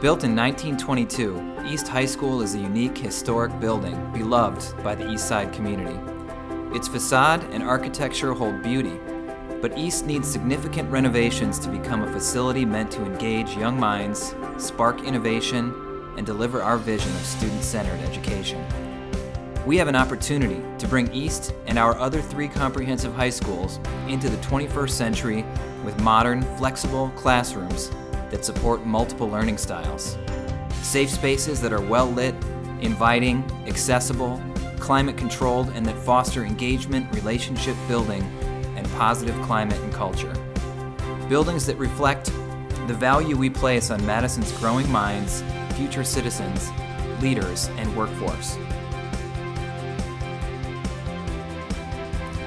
Built in 1922, East High School is a unique historic building beloved by the East Side community. Its facade and architecture hold beauty, but East needs significant renovations to become a facility meant to engage young minds, spark innovation, and deliver our vision of student-centered education. We have an opportunity to bring East and our other 3 comprehensive high schools into the 21st century with modern, flexible classrooms that support multiple learning styles. Safe spaces that are well lit, inviting, accessible, climate controlled, and that foster engagement, relationship building, and positive climate and culture. Buildings that reflect the value we place on Madison's growing minds, future citizens, leaders, and workforce.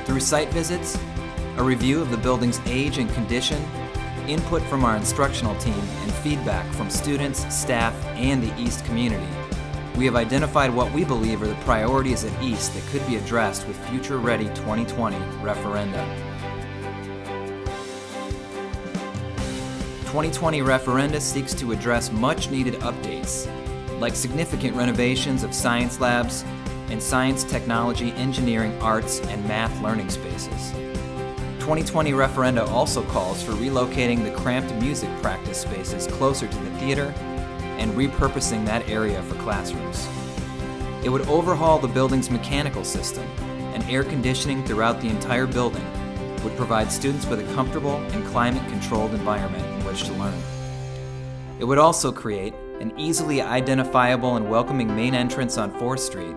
Through site visits, a review of the building's age and condition, input from our instructional team, and feedback from students, staff, and the East community, we have identified what we believe are the priorities at East that could be addressed with Future Ready 2020 referenda. 2020 referenda seeks to address much-needed updates, like significant renovations of science labs and science, technology, engineering, arts, and math learning spaces. 2020 referenda also calls for relocating the cramped music practice spaces closer to the theater and repurposing that area for classrooms. It would overhaul the building's mechanical system, and air conditioning throughout the entire building would provide students with a comfortable and climate-controlled environment in which to learn. It would also create an easily identifiable and welcoming main entrance on 4th Street,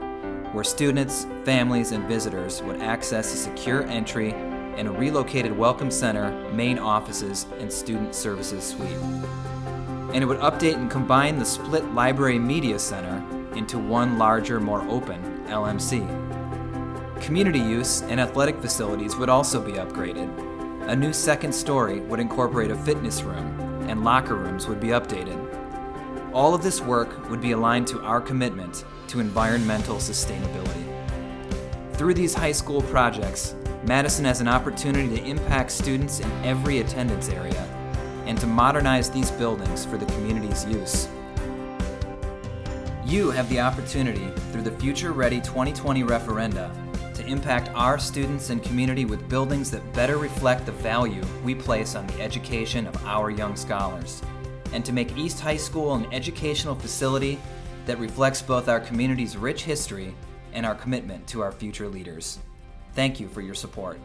where students, families, and visitors would access a secure entry and a relocated Welcome Center, main offices, and student services suite. And it would update and combine the split Library Media Center into one larger, more open LMC. Community use and athletic facilities would also be upgraded. A new 2nd story would incorporate a fitness room, and locker rooms would be updated. All of this work would be aligned to our commitment to environmental sustainability. Through these high school projects, Madison has an opportunity to impact students in every attendance area and to modernize these buildings for the community's use. You have the opportunity through the Future Ready 2020 referenda to impact our students and community with buildings that better reflect the value we place on the education of our young scholars, and to make East High School an educational facility that reflects both our community's rich history and our commitment to our future leaders. Thank you for your support.